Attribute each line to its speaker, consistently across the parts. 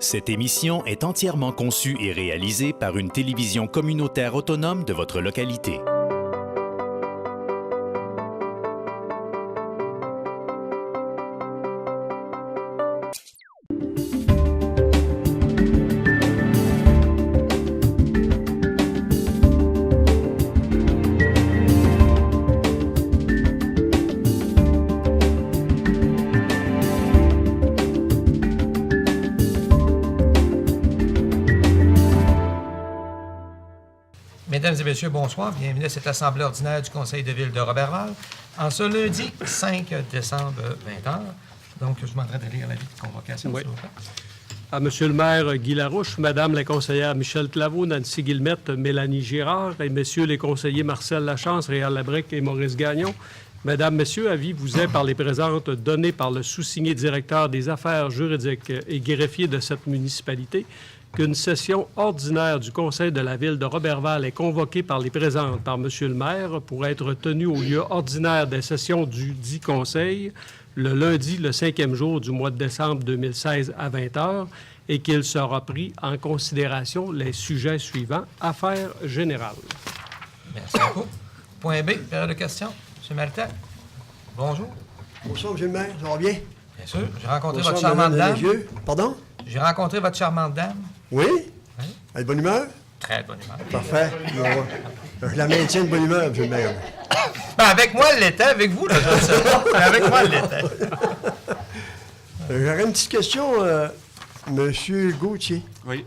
Speaker 1: Cette émission est entièrement conçue et réalisée par une télévision communautaire autonome de votre localité.
Speaker 2: Mesdames et messieurs, bonsoir. Bienvenue à cette assemblée ordinaire du Conseil de ville de Roberval en ce lundi 5 décembre 20h. Donc, je m'en train de lire l'avis de convocation.
Speaker 3: Oui. À Monsieur le maire Guy Larouche, Madame la conseillère Michel Claveau, Nancy Guillemette, Mélanie Girard et Messieurs les conseillers Marcel Lachance, Réal Labrec et Maurice Gagnon. Mesdames, Messieurs, avis vous est par les présentes donné par le sous-signé directeur des affaires juridiques et greffier de cette municipalité qu'une session ordinaire du Conseil de la ville de Roberval est convoquée par les présentes par Monsieur le maire pour être tenue au lieu ordinaire des sessions du dit Conseil le lundi, le 5e jour du mois de décembre 2016 à 20h et qu'il sera pris en considération les sujets suivants. Affaires générales.
Speaker 2: Merci beaucoup. Point B, période de questions. M. Maltais. Bonjour.
Speaker 4: Bonsoir, M. le maire. Ça va bien?
Speaker 2: Bien sûr. J'ai rencontré
Speaker 4: Bonsoir,
Speaker 2: votre charmante
Speaker 4: mesdames
Speaker 2: dame.
Speaker 4: et messieurs. Pardon?
Speaker 2: J'ai rencontré votre charmante dame.
Speaker 4: Oui?
Speaker 2: Oui.
Speaker 4: Elle est de bonne humeur?
Speaker 2: Très bonne humeur.
Speaker 4: Parfait. Je la maintiens de bonne humeur, M. le maire.
Speaker 2: Ben, avec moi, elle l'était. Avec vous, là, je ne sais pas. Mais avec moi, elle l'était.
Speaker 4: J'aurais une petite question, M. Gauthier.
Speaker 5: Oui.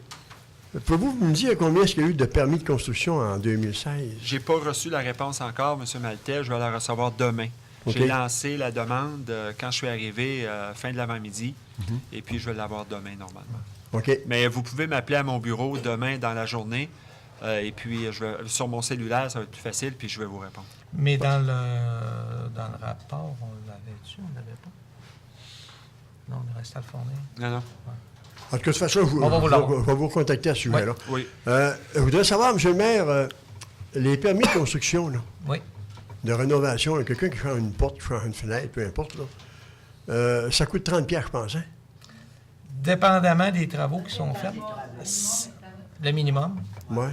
Speaker 4: Pouvez-vous me dire combien est-ce qu'il y a eu de permis de construction en 2016?
Speaker 5: J'ai pas reçu la réponse encore, M. Maltais. Je vais la recevoir demain.
Speaker 4: OK.
Speaker 5: J'ai lancé la demande quand je suis arrivé fin de l'avant-midi. Et puis, je vais l'avoir demain, normalement.
Speaker 4: OK.
Speaker 5: Mais vous pouvez m'appeler à mon bureau demain dans la journée. Et puis, sur mon cellulaire, ça va être plus facile, puis je vais vous répondre.
Speaker 2: Mais dans le rapport, on l'avait-tu? On l'avait pas? Non, il restait à le fournir.
Speaker 5: Non, non.
Speaker 4: En toute façon,
Speaker 2: On va vous l'avoir.
Speaker 4: je vais vous contacter à ce sujet-là.
Speaker 5: Oui.
Speaker 4: Je voudrais savoir, M. le maire, les permis de construction, là,
Speaker 2: Oui.
Speaker 4: de rénovation, là, quelqu'un qui change une porte, qui change une fenêtre, peu importe, là, ça coûte 30$, je pense, hein?
Speaker 2: Dépendamment des travaux qui sont faits, le minimum.
Speaker 4: Oui.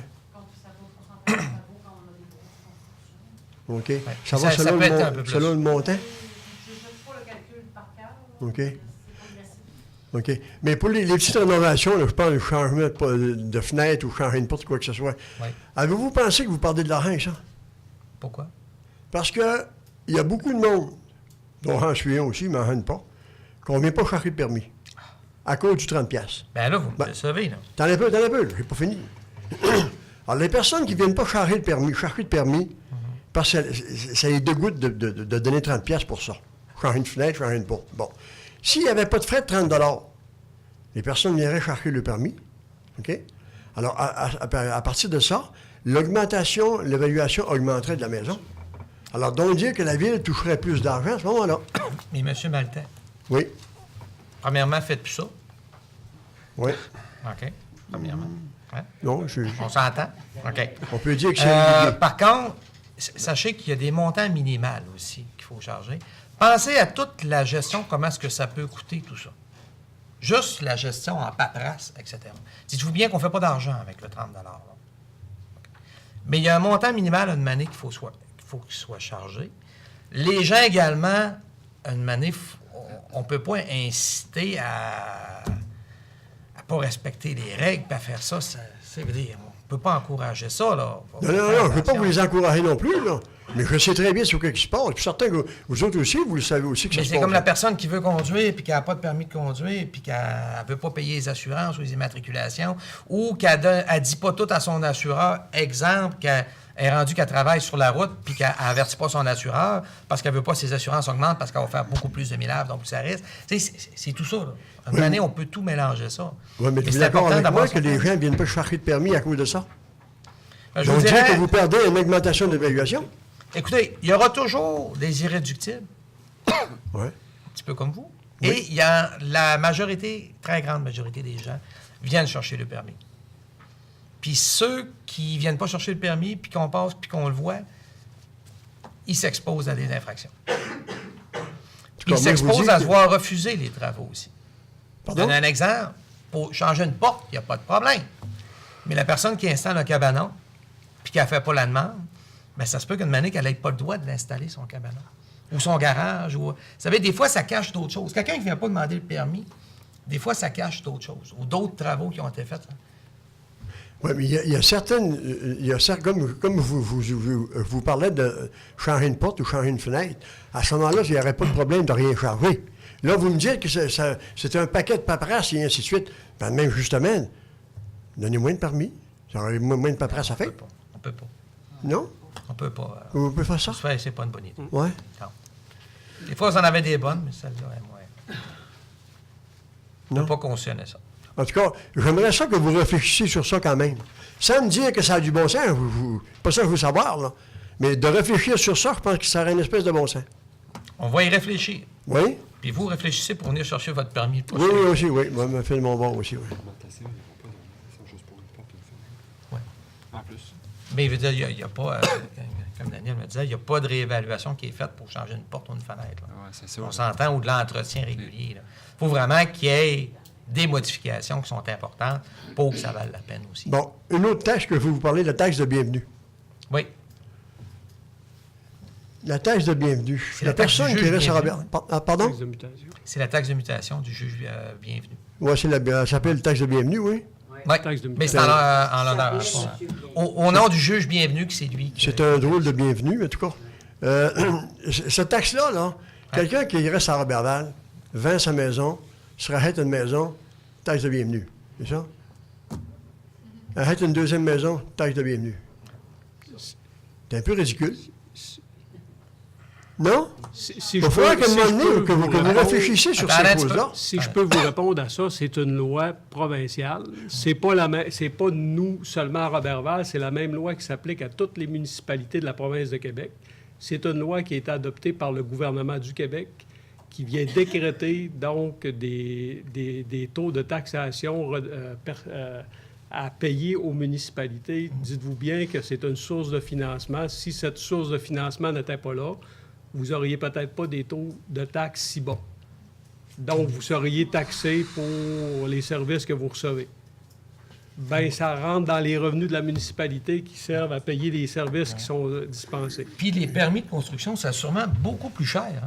Speaker 4: OK.
Speaker 2: Ça
Speaker 4: va selon,
Speaker 2: peut être un peu plus.
Speaker 4: selon le montant?
Speaker 6: Je ne fais pas le calcul par cœur.
Speaker 4: OK.
Speaker 6: C'est progressif.
Speaker 4: OK. Mais pour les petites rénovations, là, je parle de changement de fenêtre ou changer une porte, quoi que ce soit,
Speaker 2: Oui.
Speaker 4: avez-vous pensé que vous perdez de l'argent, ça?
Speaker 2: Pourquoi?
Speaker 4: Parce que il y a beaucoup de monde, dont j'en suis un aussi, mais j'en ai pas, qu'on ne vient pas chercher de permis à cause du 30$.
Speaker 2: Bien là, vous me
Speaker 4: Ben,
Speaker 2: décevez, là.
Speaker 4: T'en as peu, là, j'ai pas fini. Alors, les personnes qui ne viennent pas chercher de permis, parce que ça les dégoûte de donner 30$ pour ça. Changer une fenêtre, changer une porte. Bon. S'il n'y avait pas de frais de 30$, les personnes viendraient chercher le permis. OK? Alors, à partir de ça, l'évaluation augmenterait de la maison. Alors, donc dire que la ville toucherait plus d'argent à ce moment-là.
Speaker 2: Mais M. Maltais,
Speaker 4: Oui.
Speaker 2: premièrement, faites plus ça.
Speaker 4: Oui.
Speaker 2: OK. Premièrement. Hein?
Speaker 4: Non,
Speaker 2: On s'entend? OK.
Speaker 4: on peut dire que c'est régulier.
Speaker 2: Par contre, sachez qu'il y a des montants minimales aussi qu'il faut charger. Pensez à toute la gestion, comment est-ce que ça peut coûter, tout ça. Juste la gestion en paperasse, etc. Dites-vous bien qu'on ne fait pas d'argent avec le 30$. Là. Mais il y a un montant minimal à une année qu'il faut qu'il soit chargé. Les gens également, à une année, on ne peut pas inciter à pas respecter les règles, puis à faire ça, c'est dire, on ne peut pas encourager ça, là.
Speaker 4: Non, je ne veux pas vous les encourager non plus, là. Mais je sais très bien ce qui se passe. Je suis certain que vous autres aussi, vous le savez aussi que ça
Speaker 2: Mais
Speaker 4: se
Speaker 2: c'est
Speaker 4: passe.
Speaker 2: comme la personne qui veut conduire, puis qui n'a pas de permis de conduire, puis qui ne veut pas payer les assurances ou les immatriculations, ou qu'elle ne dit pas tout à son assureur. Exemple, qu'elle est rendue qu'elle travaille sur la route, puis qu'elle n'avertit pas son assureur, parce qu'elle ne veut pas que ses assurances augmentent, parce qu'elle va faire beaucoup plus de millages, donc ça risque. Tu sais, c'est tout ça, là. À une année, on peut tout mélanger ça.
Speaker 4: Oui, mais tu es
Speaker 2: c'est
Speaker 4: d'accord
Speaker 2: important
Speaker 4: avec
Speaker 2: d'avoir
Speaker 4: moi que
Speaker 2: son
Speaker 4: les
Speaker 2: permis.
Speaker 4: gens ne viennent pas chercher de permis à cause de ça?
Speaker 2: Je
Speaker 4: Donc,
Speaker 2: vous
Speaker 4: dire
Speaker 2: dirais,
Speaker 4: que vous perdez une augmentation d'évaluation?
Speaker 2: écoutez, il y aura toujours des irréductibles,
Speaker 4: Oui.
Speaker 2: un petit peu comme vous.
Speaker 4: Oui.
Speaker 2: Et il y a la majorité, très grande majorité des gens viennent chercher le permis. Puis ceux qui viennent pas chercher le permis, puis qu'on passe, puis qu'on le voit, ils s'exposent à des infractions. Puis ils
Speaker 4: Comment vous
Speaker 2: s'exposent
Speaker 4: dites
Speaker 2: à
Speaker 4: que-
Speaker 2: se voir refuser les travaux aussi. Je
Speaker 4: Pardon?
Speaker 2: donne un exemple. Pour changer une porte, il n'y a pas de problème. Mais la personne qui installe un cabanon, puis qui ne fait pas la demande, bien, ça se peut qu'une manière qu'elle n'ait pas le droit de l'installer, son cabanon. Ou son garage. Ou... Vous savez, des fois, ça cache d'autres choses. Quelqu'un qui ne vient pas demander le permis, des fois, ça cache d'autres choses. Ou d'autres travaux qui ont été faits.
Speaker 4: Oui, mais il y a certaines. Comme vous parlez de changer une porte ou changer une fenêtre, à ce moment-là, il n'y aurait pas de problème de rien changer. Là, vous me dites que c'est un paquet de paperasse et ainsi de suite. Ben, même justement, donnez-moi un permis. Ça aurait moins de paperasse à faire.
Speaker 2: On peut pas.
Speaker 4: Non?
Speaker 2: On peut pas.
Speaker 4: Vous pouvez faire ça?
Speaker 2: C'est pas une bonne idée.
Speaker 4: Oui.
Speaker 2: Non. Des fois, vous en avez des bonnes, mais celle-là est moins. On ne
Speaker 4: Non.
Speaker 2: peut pas cautionner ça.
Speaker 4: En tout cas, j'aimerais ça que vous réfléchissiez sur ça quand même. Sans me dire que ça a du bon sens, pas ça que je veux savoir, là. Mais de réfléchir sur ça, je pense que ça aurait une espèce de bon sens.
Speaker 2: On va y réfléchir.
Speaker 4: Oui?
Speaker 2: Puis vous réfléchissez pour venir chercher votre permis.
Speaker 4: Oui, oui, aussi, oui. Moi, je me fais de mon bord aussi, oui.
Speaker 5: Augmentation, ils vont pas donner ça juste pour une porte et une fenêtre.
Speaker 2: Ouais.
Speaker 5: En plus.
Speaker 2: Mais il veut dire, il n'y a pas, comme Daniel me disait, il n'y a pas de réévaluation qui est faite pour changer une porte ou une fenêtre. Là.
Speaker 5: Ouais, c'est ça.
Speaker 2: On s'entend, ou de l'entretien régulier. Il faut vraiment qu'il y ait des modifications qui sont importantes pour que ça vaille la peine aussi.
Speaker 4: Bon, une autre taxe que vous parlez, la taxe de bienvenue.
Speaker 2: Oui.
Speaker 4: La taxe de bienvenue.
Speaker 2: C'est
Speaker 4: La
Speaker 2: la taxe
Speaker 4: personne
Speaker 2: du
Speaker 4: qui
Speaker 2: juge
Speaker 4: reste à
Speaker 2: bienvenu.
Speaker 4: Ah, pardon?
Speaker 3: Taxe de mutation.
Speaker 2: C'est la taxe de mutation du juge bienvenu.
Speaker 4: Oui, ça s'appelle taxe de bienvenue, oui.
Speaker 2: Oui,
Speaker 3: Taxe de
Speaker 2: mais c'est en l'honneur. Au nom du juge bienvenu, que c'est lui.
Speaker 4: C'est un drôle de bienvenue, en tout cas. Cette taxe-là, là, quelqu'un qui reste à Roberval, vend sa maison, se rachète une maison, taxe de bienvenue. C'est ça? Achète une deuxième maison, taxe de bienvenue. C'est un peu ridicule. Non?
Speaker 3: Si
Speaker 4: Il va falloir qu'à un moment donné, que vous
Speaker 3: répondre-
Speaker 4: réfléchissiez sur
Speaker 2: Attends,
Speaker 4: ces
Speaker 2: un petit peu.
Speaker 4: choses-là.
Speaker 3: Si je peux vous répondre à ça, c'est une loi provinciale. C'est pas nous seulement à Roberval, c'est la même loi qui s'applique à toutes les municipalités de la province de Québec. C'est une loi qui a été adoptée par le gouvernement du Québec, qui vient décréter donc des taux de taxation à payer aux municipalités. Dites-vous bien que c'est une source de financement. Si cette source de financement n'était pas là, vous n'auriez peut-être pas des taux de taxes si bas. Donc, vous seriez taxé pour les services que vous recevez. Bien, ça rentre dans les revenus de la municipalité qui servent à payer les services qui sont dispensés.
Speaker 2: Puis les permis de construction, c'est sûrement beaucoup plus cher. Hein?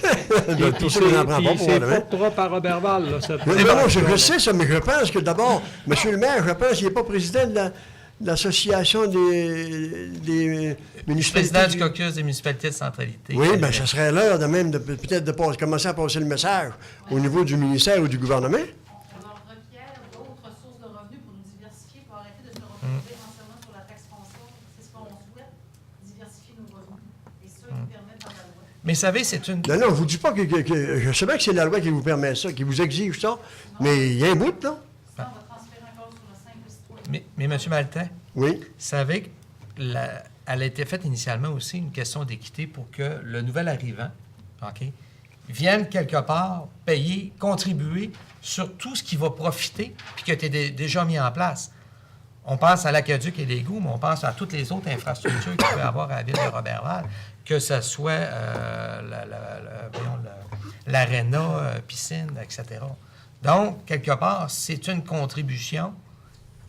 Speaker 4: C'est pour ça qu'on n'en prend pas pour
Speaker 3: c'est
Speaker 4: demain.
Speaker 3: pas propre à Roberval, là, cette
Speaker 4: Oui, non, je sais ça, mais je pense que d'abord, M. le maire, je pense qu'il n'est pas président de l'Association des municipalités.
Speaker 2: Président du caucus des municipalités de centralité.
Speaker 4: Oui, bien, ça serait l'heure de même peut-être de commencer à passer le message au niveau du ministère ou du gouvernement.
Speaker 6: On en requiert d'autres sources de revenus pour nous diversifier, pour arrêter de se retrouver entièrement sur la taxe foncière. C'est ce qu'on souhaite, diversifier nos revenus. Et ça, ils permettent par la loi.
Speaker 2: Mais vous savez, c'est une...
Speaker 4: Non, non, je vous dis pas que je sais bien que c'est la loi qui vous permet ça, qui vous exige ça, mais il y a un bout, là.
Speaker 6: Ça, on va transférer encore sur le simple citoyen.
Speaker 2: Mais M. Maltais,
Speaker 4: Oui.
Speaker 2: vous savez qu'elle a été faite initialement aussi une question d'équité pour que le nouvel arrivant, OK, vienne quelque part payer, contribuer sur tout ce qui va profiter puis qui a été déjà mis en place. On pense à l'aqueduc et l'égout, mais on pense à toutes les autres infrastructures qu'il peut y avoir à la ville de Roberval, que ce soit l'aréna, piscine, etc. Donc, quelque part, c'est une contribution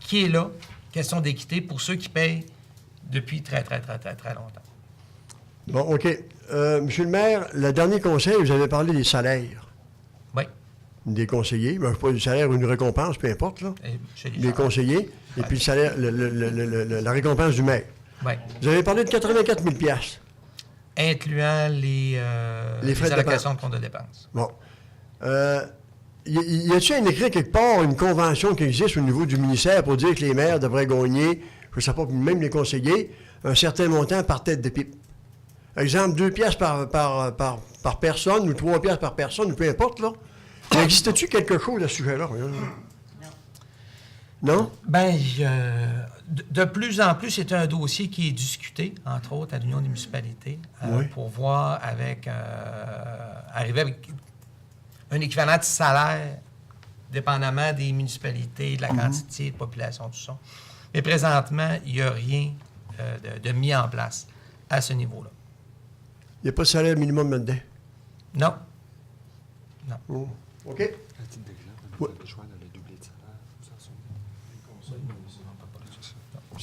Speaker 2: qui est là, question d'équité, pour ceux qui payent depuis très, très, très, très, très longtemps.
Speaker 4: Bon, OK. Monsieur le maire, le dernier conseil, vous avez parlé des salaires
Speaker 2: Oui.
Speaker 4: des conseillers. Ben, pas du salaire ou une récompense, peu importe, là.
Speaker 2: Et chez les
Speaker 4: Des
Speaker 2: gens.
Speaker 4: conseillers, et puis le salaire, la récompense du maire.
Speaker 2: Oui.
Speaker 4: Vous avez parlé de 84 000
Speaker 2: Incluant les
Speaker 4: frais de
Speaker 2: allocations de compte de dépenses.
Speaker 4: Bon. Y a-t-il un écrit quelque part, une convention qui existe au niveau du ministère pour dire que les maires devraient gagner, je ne sais pas, même les conseillers, un certain montant par tête de pipe? Exemple, 2 piastres par personne ou 3 piastres par personne, ou peu importe, là. Existe-t-il quelque chose à ce sujet-là? Non?
Speaker 2: Bien, de plus en plus, c'est un dossier qui est discuté, entre autres, à l'Union des municipalités,
Speaker 4: Oui.
Speaker 2: pour voir arriver avec un équivalent de salaire, dépendamment des municipalités, de la quantité de population, tout ça. Mais présentement, il n'y a rien de mis en place à ce niveau-là.
Speaker 4: Il n'y a pas de salaire minimum là-dedans.
Speaker 2: Non.
Speaker 4: Oh. OK.
Speaker 5: À titre d'exemple, vous avez le choix d'aller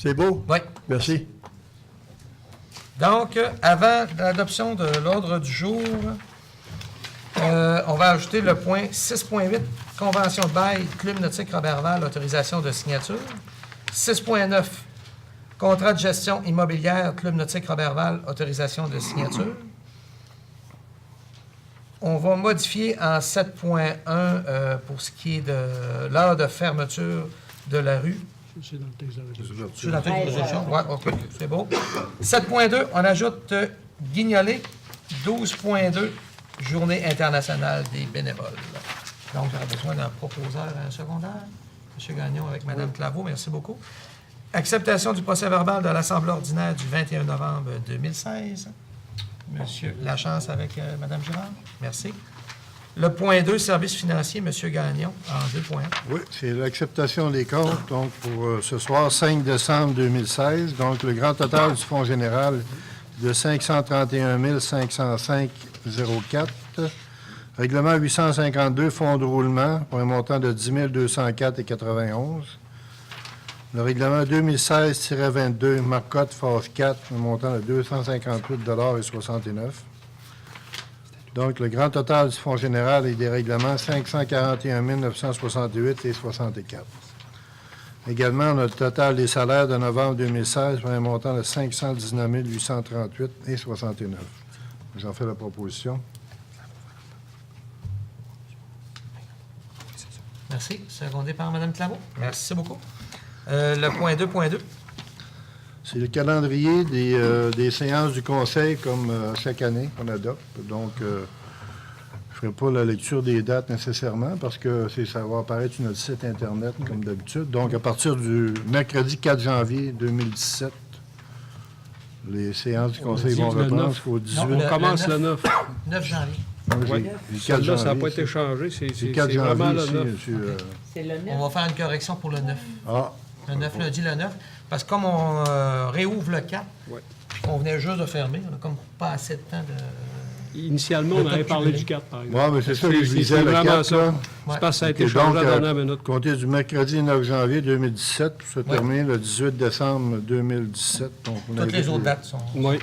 Speaker 4: C'est beau?
Speaker 2: Oui.
Speaker 4: Merci.
Speaker 2: Donc, avant l'adoption de l'ordre du jour, on va ajouter le point 6.8, convention de bail, Club nautique Roberval, autorisation de signature. 6.9, contrat de gestion immobilière, Club nautique Roberval, autorisation de signature. On va modifier en 7.1 pour ce qui est de l'heure de fermeture de la rue.
Speaker 3: C'est dans le texte de résolution.
Speaker 2: C'est la tête de résolution? Oui, OK, c'est beau. 7.2, on ajoute Guignolé. 12.2, Journée internationale des bénévoles. Donc, j'aurais besoin d'un proposeur secondaire. M. Gagnon avec Mme Claveau, merci beaucoup. Acceptation du procès-verbal de l'Assemblée ordinaire du 21 novembre 2016. M. Lachance avec Mme Girard, merci. Le point 2, services financiers, M. Gagnon, en 2 points.
Speaker 7: Oui, c'est l'acceptation des comptes, donc pour ce soir, 5 décembre 2016. Donc, le grand total du fonds général de 531 505,04. Règlement 852, fonds de roulement, pour un montant de 10 204,91. Le règlement 2016-22, Marcotte, phase 4, un montant de 258,69 $. Donc, le grand total du fonds général et des règlements, 541 968,64. Également, on a le total des salaires de novembre 2016 pour un montant de 519 838,69 $. J'en fais la proposition.
Speaker 2: Merci. Secondé par Mme Claveau. Merci beaucoup. Le point 2.2.
Speaker 7: C'est le calendrier des séances du Conseil, comme chaque année, qu'on adopte. Donc, je ne ferai pas la lecture des dates nécessairement, parce que ça va apparaître sur notre site Internet, comme d'habitude. Donc, à partir du mercredi 4 janvier 2017, les séances du Conseil vont reprendre jusqu'au 18.
Speaker 3: On commence le 9.
Speaker 2: 9 janvier.
Speaker 3: Oui. Celle-là, ça n'a pas été changé. C'est vraiment le 9.
Speaker 8: C'est le 9.
Speaker 2: On va faire une correction pour le 9.
Speaker 7: Ah,
Speaker 2: Le 9, lundi le 9. Parce que comme on réouvre le 4, puis qu'on venait juste de fermer, on n'a comme pas assez de temps de...
Speaker 3: Initialement, on avait parlé du 4, par exemple.
Speaker 7: oui, mais c'est ça que je disais, le
Speaker 3: vraiment
Speaker 7: 4,
Speaker 3: ça.
Speaker 7: là.
Speaker 3: C'est parce que ça a été
Speaker 7: Et
Speaker 3: changé
Speaker 7: donc,
Speaker 3: à la dernière minute.
Speaker 7: compter du mercredi 9 janvier 2017, pour se terminer le 18 décembre 2017. Donc, on
Speaker 2: Toutes
Speaker 7: avait
Speaker 2: les autres dates sont...
Speaker 3: Oui.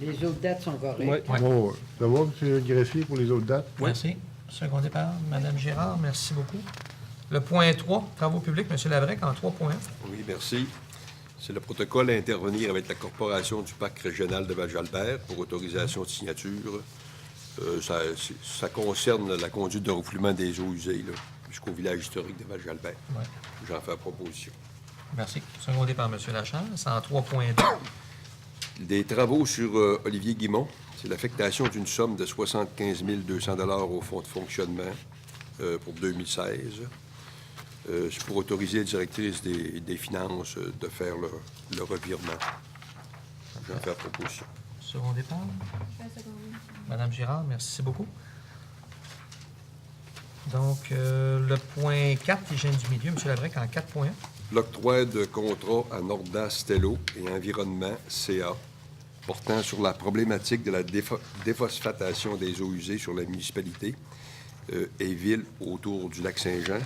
Speaker 8: Les autres dates sont correctes.
Speaker 3: Oui.
Speaker 2: Ouais.
Speaker 7: Oh, ça va, M. Greffier, pour les autres dates?
Speaker 2: Merci. Secondé par Mme Girard, merci beaucoup. Le point 3, travaux publics, M. Lavrec, en 3 points.
Speaker 9: Oui, merci. C'est le protocole à intervenir avec la Corporation du Parc régional de Val-Jalbert pour autorisation de signature. Ça concerne la conduite de refoulement des eaux usées là, jusqu'au village historique de Val-Jalbert.
Speaker 2: Ouais.
Speaker 9: J'en fais la proposition.
Speaker 2: Merci. Secondé par M. Lachance, en 3.2.
Speaker 9: Des travaux sur Olivier Guimont. C'est l'affectation d'une somme de 75 200 $ au fonds de fonctionnement pour 2016. C'est pour autoriser la directrice des finances de faire le revirement. J'en fais la proposition.
Speaker 2: Secondé par Mme Girard, merci beaucoup. Donc, le point 4, hygiène du milieu, M. Lavrec, en 4 points.
Speaker 9: L'octroi de contrat à Norda Stello et Environnement CA portant sur la problématique de la déphosphatation des eaux usées sur la municipalité et ville autour du lac Saint-Jean.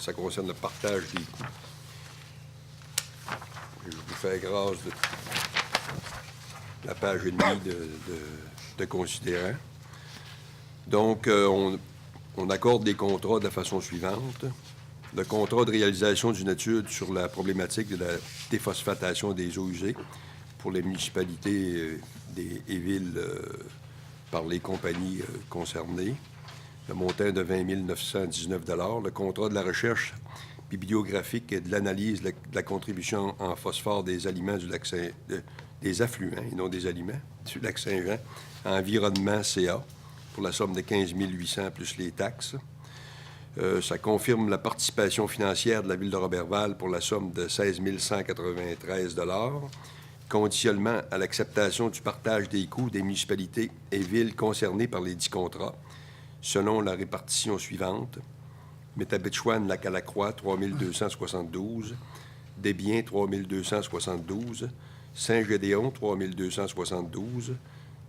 Speaker 9: Ça concerne le partage des coûts. Je vous fais grâce de la page et demie de considérants. Donc, on accorde des contrats de la façon suivante. Le contrat de réalisation d'une étude sur la problématique de la déphosphatation des eaux usées pour les municipalités et villes par les compagnies concernées. Le montant de 20 919 $. Le contrat de la recherche bibliographique et de l'analyse de la contribution en phosphore des aliments du lac des affluents, et non des aliments, du lac Saint-Jean, Environnement CA, pour la somme de 15 800 plus les taxes. Ça confirme la participation financière de la Ville de Roberval pour la somme de 16 193 $, conditionnement à l'acceptation du partage des coûts des municipalités et villes concernées par les 10 contrats, selon la répartition suivante. Métabetchouane, Lac-à-la-Croix, 3 272, Desbiens, 3 272, Saint-Gédéon, 3 272,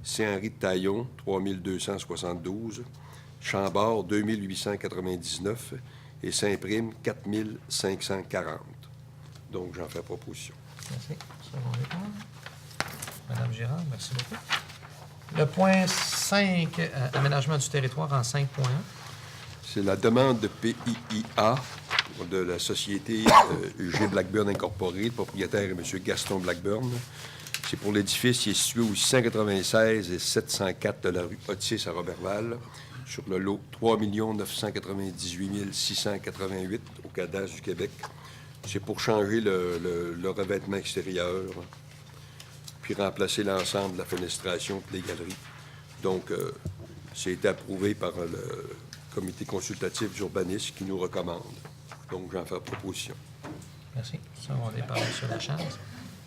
Speaker 9: Saint-Henri-de-Taillon, 3 272, Chambord, 2 899 et Saint-Prime, 4 540. Donc, j'en fais proposition.
Speaker 2: Merci. Second départ. Madame Girard, merci beaucoup. Le point 5, aménagement du territoire en 5.1.
Speaker 9: C'est la demande de PIIA de la société UG Blackburn Incorporée. Le propriétaire est M. Gaston Blackburn. C'est pour l'édifice qui est situé au 696 et 704 de la rue Otis à Roberval, sur le lot 3 998 688 au cadastre du Québec. C'est pour changer le revêtement extérieur, puis remplacer l'ensemble de la fenestration et des galeries. Donc, c'est été approuvé par le comité consultatif d'urbanisme qui nous recommande. Donc, j'en fais proposition.
Speaker 2: Merci. Secondé par M. Lachance.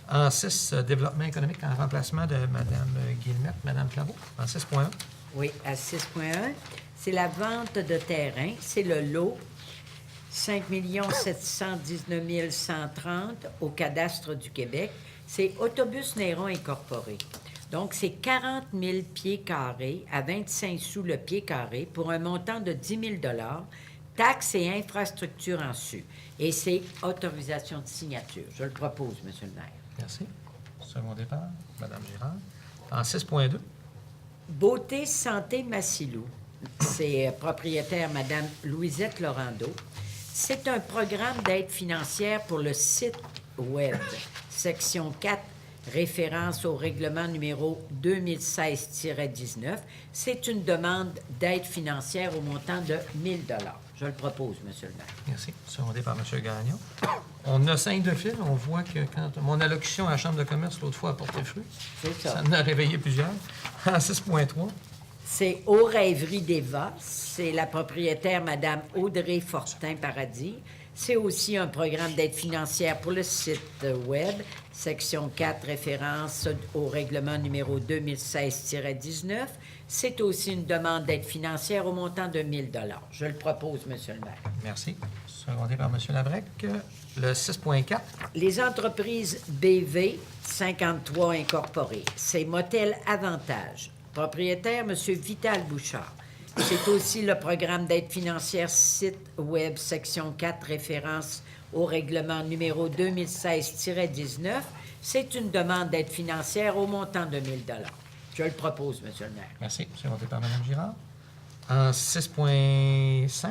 Speaker 2: En 6, développement économique en remplacement de Mme Guillemette. Mme Claveau, en 6.1.
Speaker 8: Oui, à 6.1, c'est la vente de terrain. C'est le lot 5 719 130 au cadastre du Québec. C'est Autobus Néron Incorporé. Donc, c'est 40 000 pieds carrés à 25 sous le pied carré pour un montant de 10 000 taxes et infrastructures en su. Et c'est autorisation de signature. Je le propose, M. le maire.
Speaker 2: Merci. Second départ, Mme Girard. En 6.2.
Speaker 8: Beauté Santé Massilou. C'est propriétaire Mme Louisette Laurando. C'est un programme d'aide financière pour le site Web. Section 4, référence au règlement numéro 2016-19. C'est une demande d'aide financière au montant de 1 000 $. Je le propose, M. le maire.
Speaker 2: Merci. Secondé par M. Gagnon. On a 5 de fil. On voit que quand mon allocution à la Chambre de commerce l'autre fois a porté fruit,
Speaker 8: C'est ça.
Speaker 2: ça en a réveillé plusieurs. En 6.3.
Speaker 8: C'est Aux Rêveries d'Eva. C'est la propriétaire, Mme Audrey Fortin-Paradis. C'est aussi un programme d'aide financière pour le site Web. Section 4, référence au règlement numéro 2016-19. C'est aussi une demande d'aide financière au montant de 1 000 $. Je le propose, M. le maire.
Speaker 2: Merci. Secondé par M. Labrec. Le 6.4.
Speaker 8: Les entreprises BV 53 incorporées. C'est Motel Avantage. Propriétaire, M. Vital Bouchard. C'est aussi le programme d'aide financière site Web, section 4, référence au règlement numéro 2016-19. C'est une demande d'aide financière au montant de 1 000 $. Je le propose, M. le maire.
Speaker 2: Merci. Secondé par Mme Girard. En 6.5.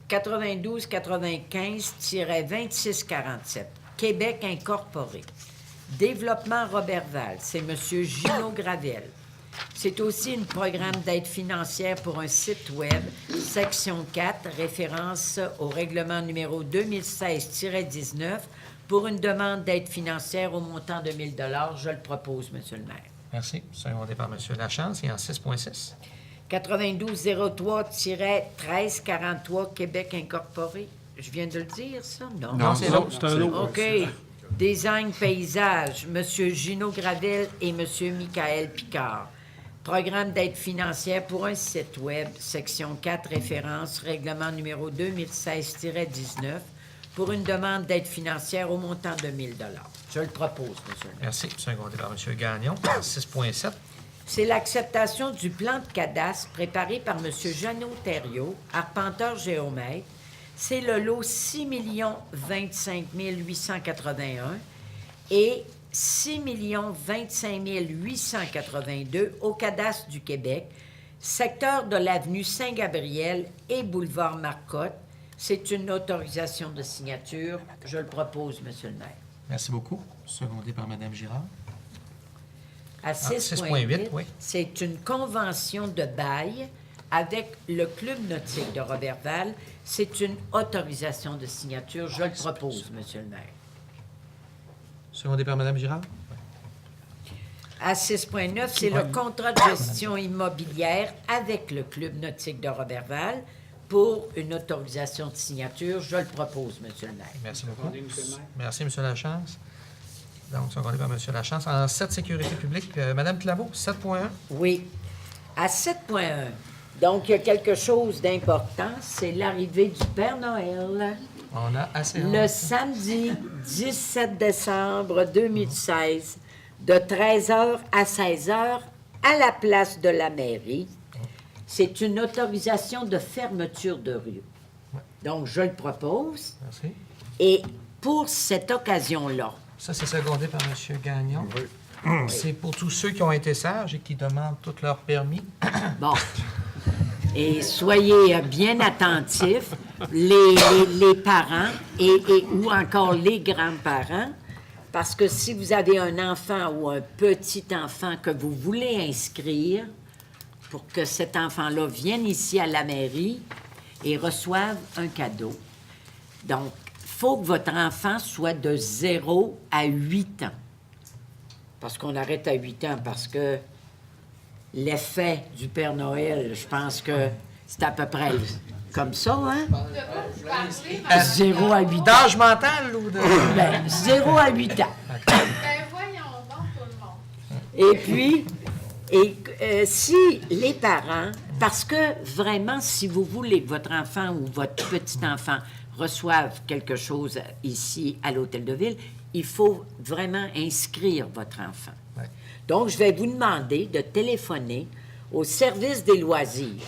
Speaker 8: 92-95-2647. Québec incorporé. Développement Roberval. C'est M. Gino Gravel. C'est aussi un programme d'aide financière pour un site Web, section 4, référence au règlement numéro 2016-19, pour une demande d'aide financière au montant de 1 000 $. Je le propose, M. le maire.
Speaker 2: Merci. Secondé par M. Lachance. Et en 6.6.
Speaker 8: 9203-1343, Québec incorporé. Je viens de le dire, ça? Non.
Speaker 2: Non, c'est l'autre.
Speaker 3: C'est un autre.
Speaker 8: OK. Design paysage, M. Gino Gravel et M. Michael Picard. Programme d'aide financière pour un site Web, section 4, référence, règlement numéro 2016-19, pour une demande d'aide financière au montant de 1 000 $. Je le propose, M. le maire.
Speaker 2: Merci. Secondé par M. Gagnon. En 6.7.
Speaker 8: C'est l'acceptation du plan de cadastre préparé par M. Jeannot Thériault, arpenteur géomètre. C'est le lot 6 025 881 et 6 025 882 au cadastre du Québec, secteur de l'avenue Saint-Gabriel et boulevard Marcotte. C'est une autorisation de signature. Je le propose, M. le maire.
Speaker 2: Merci beaucoup. Secondé par Mme Girard.
Speaker 8: À
Speaker 2: 6.8,
Speaker 8: 6.8,
Speaker 2: oui.
Speaker 8: c'est une convention de bail avec le Club nautique de Roberval. C'est une autorisation de signature. Je le propose, M. le maire.
Speaker 2: Secondé par Mme Girard.
Speaker 8: À 6.9, c'est le contrat de gestion immobilière avec le Club nautique de Roberval pour une autorisation de signature. Je le propose, M. le maire.
Speaker 2: Merci beaucoup. Merci, M. Lachance. Donc, secondé par M. Lachance. En 7, sécurité publique, Mme Claveau, 7.1.
Speaker 8: Oui. À 7.1, donc il y a quelque chose d'important, c'est l'arrivée du Père Noël.
Speaker 2: On a assez
Speaker 8: Le
Speaker 2: hâte.
Speaker 8: samedi 17 décembre 2016, de 13h à 16h, à la place de la mairie. C'est une autorisation de fermeture de rue. Donc, je le propose.
Speaker 2: Merci.
Speaker 8: Et pour cette occasion-là,
Speaker 2: Ça, c'est secondé par M. Gagnon. C'est pour tous ceux qui ont été sages et qui demandent tous leurs permis.
Speaker 8: Bon. Et soyez bien attentifs, les parents ou encore les grands-parents, parce que si vous avez un enfant ou un petit enfant que vous voulez inscrire pour que cet enfant-là vienne ici à la mairie et reçoive un cadeau. Donc, il faut que votre enfant soit de 0 à 8 ans. Parce qu'on arrête à 8 ans, parce que l'effet du Père Noël, je pense que c'est à peu près comme ça, hein? 0 à 8 ans.
Speaker 2: D'âge mental ou de...
Speaker 8: Ben, 0 à 8 ans.
Speaker 6: Ben voyons donc tout le monde.
Speaker 8: Et puis, si les parents, parce que vraiment, si vous voulez que votre enfant ou votre petit-enfant reçoive quelque chose ici à l'Hôtel de Ville, il faut vraiment inscrire votre enfant.
Speaker 2: Ouais.
Speaker 8: Donc, je vais vous demander de téléphoner au service des loisirs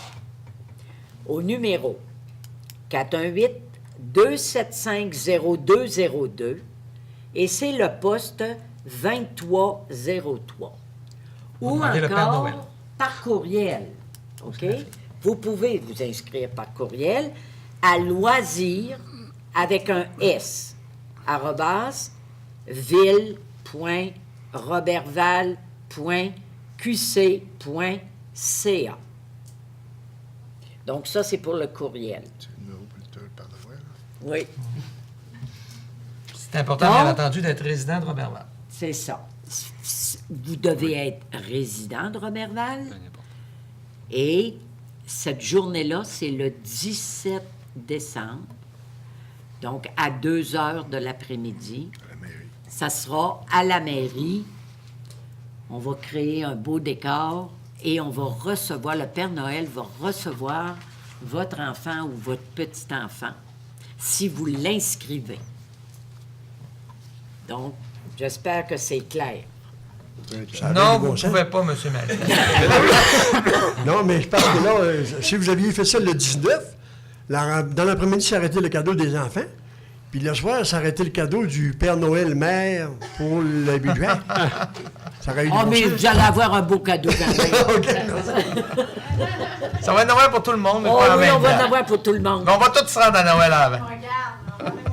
Speaker 8: au numéro 418-275-0202 et c'est le poste 2303. Ou
Speaker 2: demandez le Père Noël.
Speaker 8: encore par courriel. OK? Vous pouvez vous inscrire par courriel à loisirs avec un S, arrobas, ville.robertval.qc.ca. Donc, ça, c'est pour le courriel.
Speaker 7: C'est le numéro pour le Père Noël.
Speaker 8: Oui,
Speaker 2: C'est important,
Speaker 8: Donc-
Speaker 2: bien entendu, d'être résident de Robertval.
Speaker 8: c'est ça. Vous devez être résident de Robertval. Et cette journée-là, c'est le 17 décembre. Donc, à 2 heures de l'après-midi.
Speaker 7: À la mairie.
Speaker 8: Ça sera à la mairie. On va créer un beau décor et on va recevoir, le Père Noël va recevoir votre enfant ou votre petit-enfant si vous l'inscrivez. Donc, j'espère que c'est clair.
Speaker 4: Ça avait
Speaker 2: Non,
Speaker 4: du
Speaker 2: vous
Speaker 4: bon
Speaker 2: ne
Speaker 4: sens.
Speaker 2: pouvez pas, M. Mallet.
Speaker 4: Non, mais je pense que là, si vous aviez fait ça le 19, dans l'après-midi, ça arrêtait le cadeau des enfants. Puis le soir, ça arrêtait le cadeau du Père Noël mère pour le budget. Ça aurait eu du
Speaker 8: Oh,
Speaker 4: bon
Speaker 8: mais
Speaker 4: sens.
Speaker 8: vous allez avoir un beau cadeau quand même.
Speaker 2: Ça va être Noël pour tout le monde, mais
Speaker 8: Oh
Speaker 2: pas en
Speaker 8: oui,
Speaker 2: même
Speaker 8: on va en
Speaker 2: temps.
Speaker 8: avoir pour tout le monde.
Speaker 2: Mais on va tous se rendre à Noël avant.
Speaker 6: Regarde,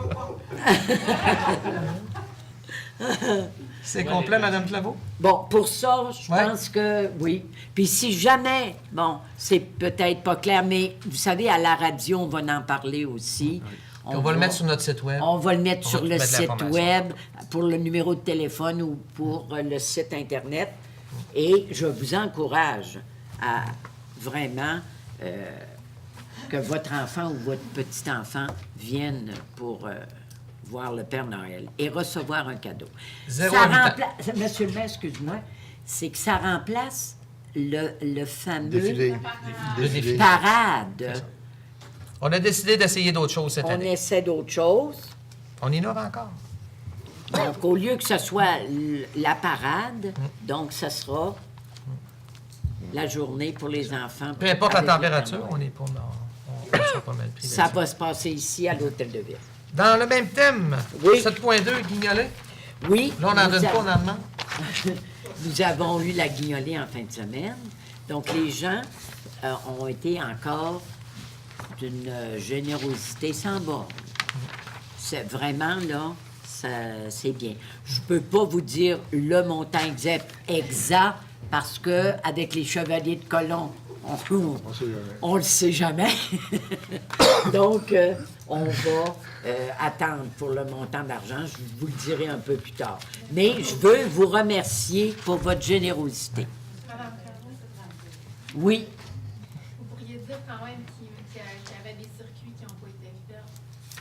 Speaker 2: C'est complet, Mme Claveau?
Speaker 8: Bon, pour ça, je
Speaker 2: Ouais.
Speaker 8: pense que oui. Puis si jamais, bon, c'est peut-être pas clair, mais vous savez, à la radio, on va en parler aussi.
Speaker 2: On va le mettre sur notre site Web.
Speaker 8: On va le mettre
Speaker 2: On
Speaker 8: sur
Speaker 2: va
Speaker 8: le
Speaker 2: mettre
Speaker 8: site
Speaker 2: l'information.
Speaker 8: Web, pour le numéro de téléphone ou pour le site Internet. Et je vous encourage à vraiment que votre enfant ou votre petit-enfant vienne pour voir le Père Noël et recevoir un cadeau.
Speaker 2: 0
Speaker 8: Ça
Speaker 2: à 8 ans.
Speaker 8: remplace, Monsieur le maire, excuse-moi, c'est que ça remplace le fameux
Speaker 7: Défilé.
Speaker 2: défilé.
Speaker 8: parade.
Speaker 2: On a décidé d'essayer d'autres choses cette
Speaker 8: On
Speaker 2: année.
Speaker 8: essaie d'autres choses.
Speaker 2: On innove encore.
Speaker 8: Donc, au lieu que ce soit la parade, donc ça sera la journée pour les enfants.
Speaker 2: Peu importe la
Speaker 8: avec le
Speaker 2: température,
Speaker 8: Père
Speaker 2: on
Speaker 8: Noël.
Speaker 2: est pour... On sera pas mal pris
Speaker 8: Ça
Speaker 2: là-dessus.
Speaker 8: va se passer ici à l'Hôtel de Ville.
Speaker 2: Dans le même thème,
Speaker 8: Oui.
Speaker 2: 7.2, Guignolet.
Speaker 8: Oui.
Speaker 2: Là, on n'en
Speaker 8: nous
Speaker 2: donne pas,
Speaker 8: avons-
Speaker 2: on en demande.
Speaker 8: Nous avons eu la guignolée en fin de semaine. Donc, les gens ont été encore d'une générosité sans borne. C'est vraiment, là, c'est bien. Je peux pas vous dire le montant exact parce que avec les chevaliers de colon, on le sait jamais. Donc, on va attendre pour le montant d'argent. Je vous le dirai un peu plus tard. Mais je veux vous remercier pour votre générosité.
Speaker 6: Madame Clermont, c'est tranquille.
Speaker 8: Oui,
Speaker 6: Vous pourriez dire quand même qu'il y avait des circuits qui n'ont pas été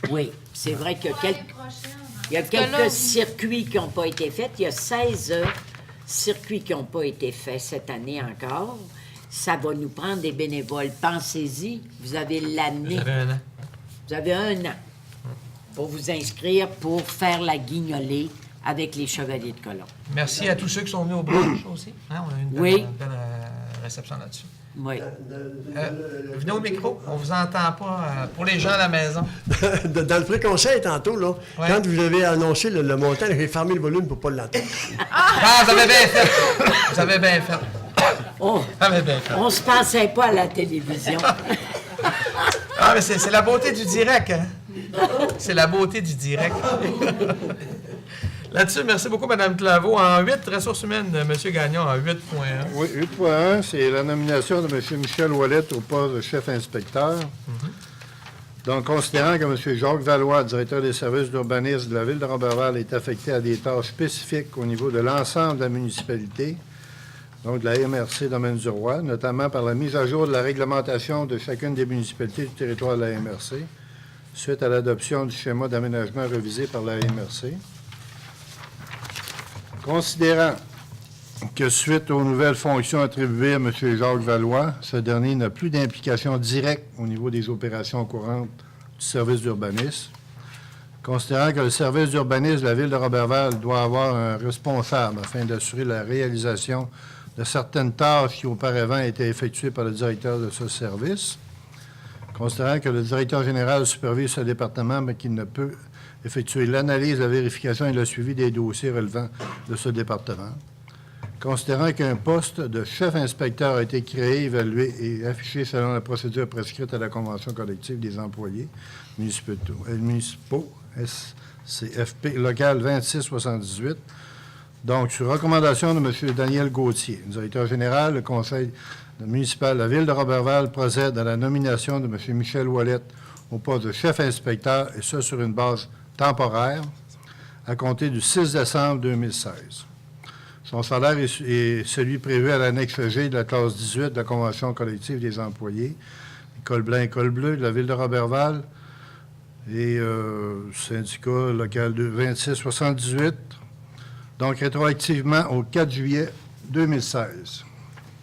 Speaker 6: faits.
Speaker 8: oui. C'est vrai qu'il y a
Speaker 6: Pour l'année
Speaker 8: quelques...
Speaker 6: prochaine,
Speaker 8: Il y a
Speaker 6: parce que là,
Speaker 8: quelques
Speaker 6: vous-
Speaker 8: circuits qui n'ont pas été faits. Il y a 16 circuits qui n'ont pas été faits cette année encore. Ça va nous prendre des bénévoles. Pensez-y, vous avez l'année.
Speaker 2: Vous avez un an.
Speaker 8: Vous avez 1 an pour vous inscrire pour faire la guignolée avec les chevaliers de colon.
Speaker 2: Merci à tous ceux qui sont venus au brunch aussi. Hein, on a eu une belle,
Speaker 8: Oui.
Speaker 2: belle, réception là-dessus.
Speaker 8: Oui.
Speaker 2: Venez au micro, on vous entend pas. Pour les gens à la maison.
Speaker 4: Dans le pré-conseil, tantôt, là,
Speaker 2: Ouais.
Speaker 4: quand vous avez annoncé le montant, j'ai fermé le volume pour ne pas l'entendre.
Speaker 2: Ah, vous avez bien fait. Vous avez bien fait.
Speaker 8: On
Speaker 2: Vous avez bien fait.
Speaker 8: ne se pensait pas à la télévision.
Speaker 2: Ah, mais c'est la beauté du direct, hein? C'est la beauté du direct. Là-dessus, merci beaucoup, Mme Claveau. En 8, ressources humaines, M. Gagnon, en 8.1.
Speaker 7: Oui, 8.1, c'est la nomination de M. Michel Ouellette au poste de chef inspecteur. Donc, considérant que M. Jacques Valois, directeur des services d'urbanisme de la Ville de Roberval, est affecté à des tâches spécifiques au niveau de l'ensemble de la municipalité, donc de la MRC Domaine du Roi, notamment par la mise à jour de la réglementation de chacune des municipalités du territoire de la MRC, suite à l'adoption du schéma d'aménagement révisé par la MRC. Considérant que suite aux nouvelles fonctions attribuées à M. Jacques Valois, ce dernier n'a plus d'implication directe au niveau des opérations courantes du service d'urbanisme. Considérant que le service d'urbanisme de la Ville de Roberval doit avoir un responsable afin d'assurer la réalisation de certaines tâches qui auparavant étaient effectuées par le directeur de ce service. Considérant que le directeur général supervise ce département, mais qu'il ne peut effectuer l'analyse, la vérification et le suivi des dossiers relevant de ce département. Considérant qu'un poste de chef inspecteur a été créé, évalué et affiché selon la procédure prescrite à la Convention collective des employés municipaux, SCFP, local 2678. Donc, sur recommandation de M. Daniel Gauthier, directeur général, le Conseil municipal de la Ville de Roberval procède à la nomination de M. Michel Ouellette au poste de chef inspecteur, et ce, sur une base temporaire, à compter du 6 décembre 2016. Son salaire est celui prévu à l'annexe G de la classe 18 de la Convention collective des employés, col blanc et col bleu de la Ville de Roberval, et syndicat local 2678, donc rétroactivement au 4 juillet 2016.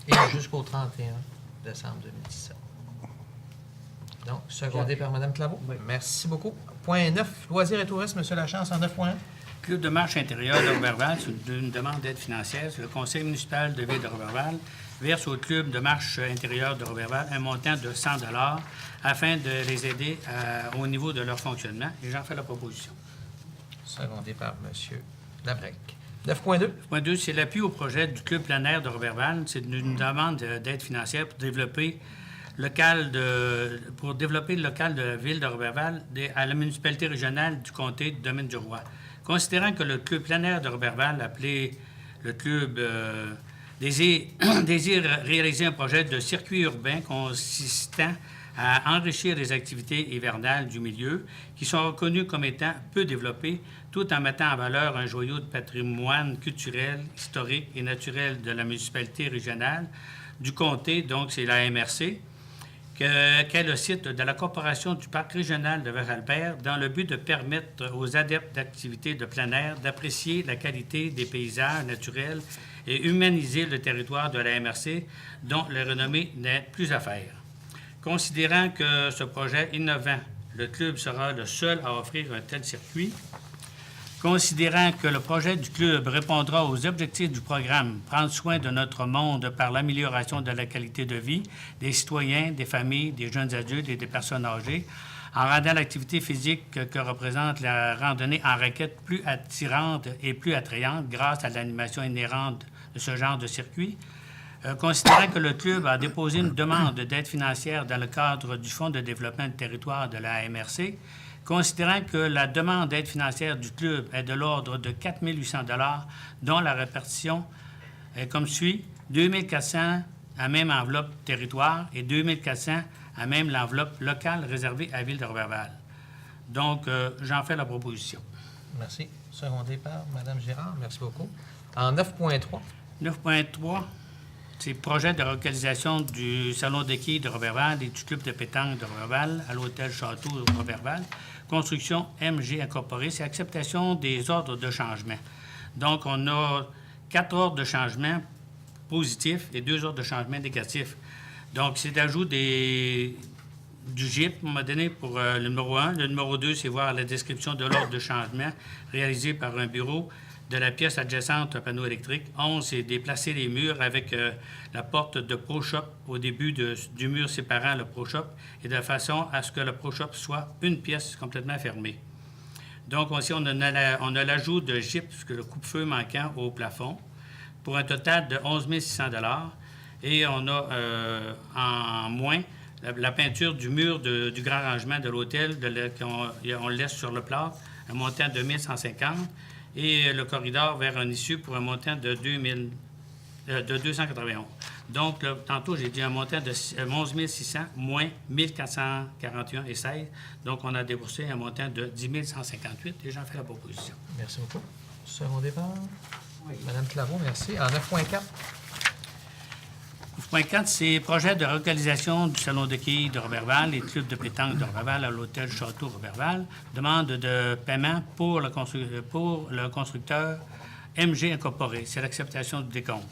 Speaker 2: Et jusqu'au 31 décembre 2017. Donc, secondé par Mme Claveau. Merci beaucoup. Point 9, loisirs et tourisme, M. Lachance, en 9.1.
Speaker 10: Club de marche intérieur de Roberval, sur une demande d'aide financière, le conseil municipal de Ville de Roberval verse au club de marche intérieur de Roberval un montant de 100 $ afin de les aider au niveau de leur fonctionnement. Et j'en fais la proposition.
Speaker 2: Secondé par M. Labrec. 9.2.
Speaker 10: 9.2, c'est l'appui au projet du club plein air de Roberval. C'est une demande d'aide financière pour développer le local de la Ville de Roberval à la municipalité régionale du comté de Domaine-du-Roi. Considérant que le club plein air de Roberval, appelé le club, désire réaliser un projet de circuit urbain consistant à enrichir les activités hivernales du milieu qui sont reconnues comme étant peu développées, tout en mettant en valeur un joyau de patrimoine culturel, historique et naturel de la municipalité régionale du comté, donc c'est la MRC, qu'est le site de la Corporation du Parc régional de Val-Albert dans le but de permettre aux adeptes d'activités de plein air d'apprécier la qualité des paysages naturels et humaniser le territoire de la MRC dont la renommée n'est plus à faire. Considérant que ce projet innovant, le club sera le seul à offrir un tel circuit, considérant que le projet du club répondra aux objectifs du programme « Prendre soin de notre monde par l'amélioration de la qualité de vie des citoyens, des familles, des jeunes adultes et des personnes âgées », en rendant l'activité physique que représente la randonnée en raquette plus attirante et plus attrayante grâce à l'animation inhérente de ce genre de circuit, considérant que le club a déposé une demande d'aide financière dans le cadre du Fonds de développement du territoire de la MRC, considérant que la demande d'aide financière du club est de l'ordre de 4 800 $, dont la répartition est comme suit, 2 400 à même enveloppe territoire et 2 400 à même l'enveloppe locale réservée à la Ville de Roberval. Donc, j'en fais la proposition.
Speaker 2: Merci. Secondé par Mme Girard. Merci beaucoup. En 9.3.
Speaker 10: 9.3, c'est projet de localisation du Salon de quilles de Roberval et du club de pétanque de Roberval à l'hôtel Château de Roberval. Construction MG Incorporée, c'est acceptation des ordres de changement. Donc, on a 4 ordres de changement positifs et 2 ordres de changement négatifs. Donc, c'est d'ajout du GIP, on m'a donné pour le numéro 1. Le numéro 2, c'est voir la description de l'ordre de changement réalisé par un bureau de la pièce adjacente au panneau électrique. 11, c'est déplacer les murs avec la porte de ProShop au début du mur séparant le ProShop et de façon à ce que le ProShop soit une pièce complètement fermée. Donc, aussi, on a l'ajout de gypse, le coupe-feu manquant au plafond, pour un total de 11 600 $. Et on a en moins la peinture du mur du grand rangement de l'hôtel, on le laisse sur le plat, un montant de 1 150 et le corridor vers un issue pour un montant de 291. Donc, tantôt, j'ai dit un montant de 11 600 moins 1 441,16. Donc, on a déboursé un montant de 10 158 et j'en fais la proposition.
Speaker 2: Merci beaucoup. Second départ. Oui. Madame Claveau, merci. En 9.4.
Speaker 10: 9.4, c'est projet de relocalisation du salon de quilles de Roberval et club de pétanque de Roberval à l'hôtel Château Roberval. Demande de paiement pour le constructeur MG Incorporé. C'est l'acceptation du décompte.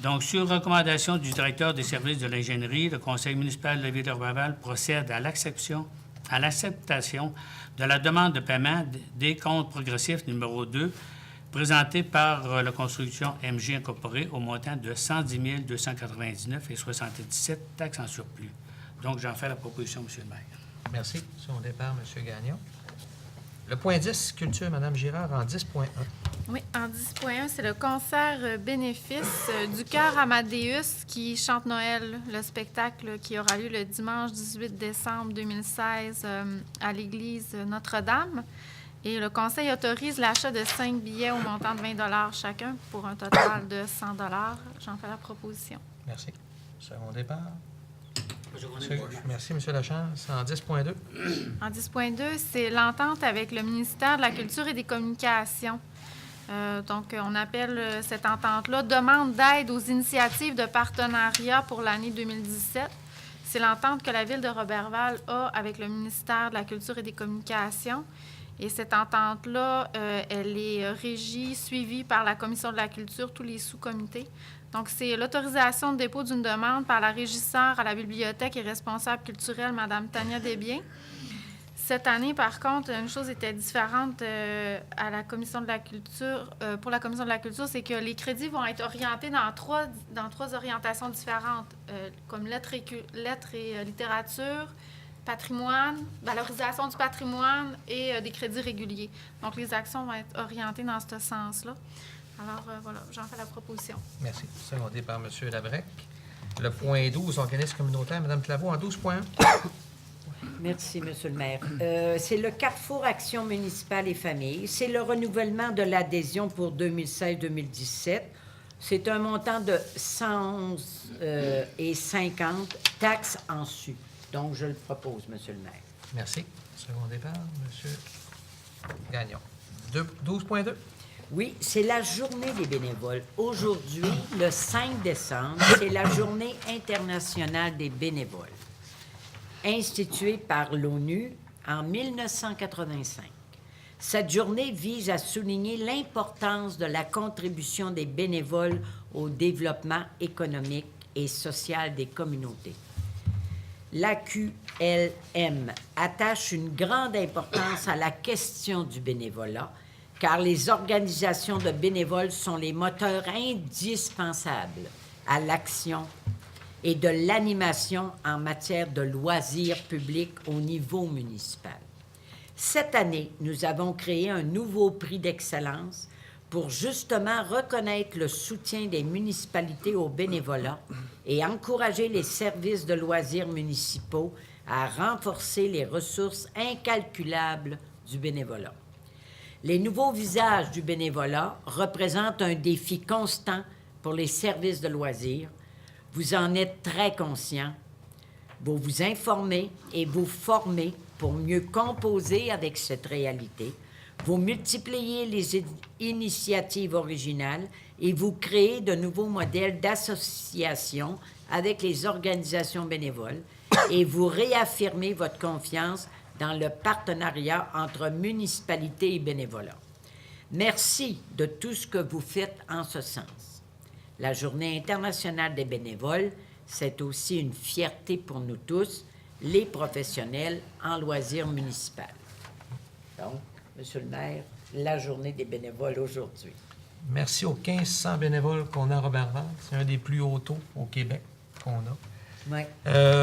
Speaker 10: Donc, sur recommandation du directeur des services de l'ingénierie, le conseil municipal de la ville de Roberval procède à l'acceptation de la demande de paiement des comptes progressifs numéro 2 présenté par la construction MG Incorporée au montant de 110 299,77 taxes en surplus. Donc, j'en fais la proposition, M. le maire.
Speaker 2: Merci. Son départ, M. Gagnon. Le point 10, culture, Mme Girard, en 10.1.
Speaker 11: Oui, en 10.1, c'est le concert bénéfice du Chœur Amadeus qui chante Noël, le spectacle qui aura lieu le dimanche 18 décembre 2016 à l'église Notre-Dame. Et le conseil autorise l'achat de 5 billets au montant de 20 $ chacun pour un total de 100 $. J'en fais la proposition.
Speaker 2: Merci. Second départ. Merci, M. Lachance. En 10.2.
Speaker 11: En 10.2, c'est l'entente avec le ministère de la Culture et des Communications. Donc, on appelle cette entente-là « Demande d'aide aux initiatives de partenariat pour l'année 2017 ». C'est l'entente que la Ville de Roberval a avec le ministère de la Culture et des Communications. Et cette entente-là, elle est régie, suivie par la Commission de la Culture, tous les sous-comités. Donc, c'est l'autorisation de dépôt d'une demande par la régisseur à la bibliothèque et responsable culturelle, Mme Tania Desbiens. Cette année, par contre, une chose était différente à la Commission de la Culture. Pour la Commission de la Culture, c'est que les crédits vont être orientés dans trois orientations différentes, comme lettres et littérature, patrimoine, valorisation du patrimoine et des crédits réguliers. Donc, les actions vont être orientées dans ce sens-là. Alors, voilà, j'en fais la proposition.
Speaker 2: Merci. Secondé par M. Labrec. Le point 12, organisme communautaire, Mme Claveau, en 12.1.
Speaker 8: Merci, M. le maire. C'est le Carrefour Action municipale et famille. C'est le renouvellement de l'adhésion pour 2016-2017. C'est un montant de 111,50 taxes en su. Donc, je le propose, M. le maire.
Speaker 2: Merci. Second départ, M. Gagnon. 12.2.
Speaker 8: Oui, c'est la journée des bénévoles. Aujourd'hui, le 5 décembre, c'est la journée internationale des bénévoles, instituée par l'ONU en 1985. Cette journée vise à souligner l'importance de la contribution des bénévoles au développement économique et social des communautés. L'AQLM attache une grande importance à la question du bénévolat, car les organisations de bénévoles sont les moteurs indispensables à l'action et de l'animation en matière de loisirs publics au niveau municipal. Cette année, nous avons créé un nouveau prix d'excellence pour justement reconnaître le soutien des municipalités au bénévolat et encourager les services de loisirs municipaux à renforcer les ressources incalculables du bénévolat. Les nouveaux visages du bénévolat représentent un défi constant pour les services de loisirs. Vous en êtes très conscients. Vous vous informez et vous formez pour mieux composer avec cette réalité. Vous multipliez les initiatives originales et vous créez de nouveaux modèles d'association avec les organisations bénévoles et vous réaffirmez votre confiance dans le partenariat entre municipalité et bénévolat. Merci de tout ce que vous faites en ce sens. La Journée internationale des bénévoles, c'est aussi une fierté pour nous tous, les professionnels en loisirs municipaux. Donc, Monsieur le maire, la Journée des bénévoles aujourd'hui.
Speaker 2: Merci aux 1500 bénévoles qu'on a à Roberval. C'est un des plus hauts taux au Québec qu'on a.
Speaker 8: Ouais.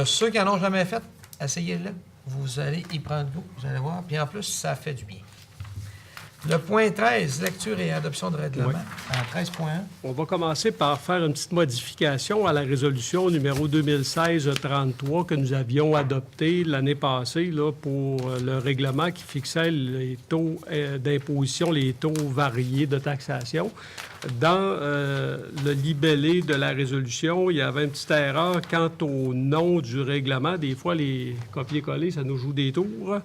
Speaker 2: Ceux qui n'en ont jamais fait, essayez-le. Vous allez y prendre goût, vous allez voir. Puis en plus, ça fait du bien. Le point 13, lecture et adoption de règlement,
Speaker 3: Oui.
Speaker 2: en 13.1.
Speaker 3: On va commencer par faire une petite modification à la résolution numéro 2016-33 que nous avions adoptée l'année passée là, pour le règlement qui fixait les taux d'imposition, les taux variés de taxation. Dans le libellé de la résolution, il y avait une petite erreur quant au nom du règlement. Des fois, les copier-coller, ça nous joue des tours.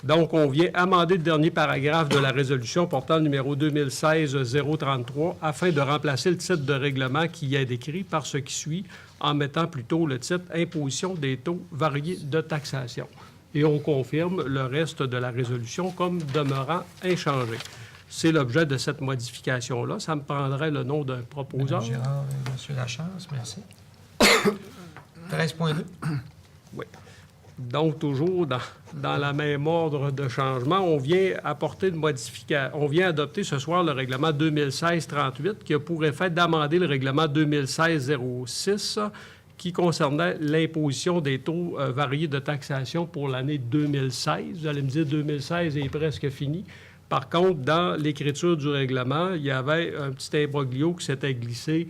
Speaker 3: Donc, on vient amender le dernier paragraphe de la résolution portant le numéro 2016-033 afin de remplacer le titre de règlement qui y est décrit par ce qui suit en mettant plutôt le titre « Imposition des taux variés de taxation ». Et on confirme le reste de la résolution comme demeurant inchangé. C'est l'objet de cette modification-là. Ça me prendrait le nom d'un proposeur.
Speaker 2: Madame Girard et M. Lachance, merci. 13.2.
Speaker 3: Oui. Donc, toujours dans la même ordre de changement, on vient apporter une modification. On vient adopter ce soir le règlement 2016-38 qui a pour effet d'amender le règlement 2016-06 qui concernait l'imposition des taux variés de taxation pour l'année 2016. Vous allez me dire 2016 est presque fini. Par contre, dans l'écriture du règlement, il y avait un petit imbroglio qui s'était glissé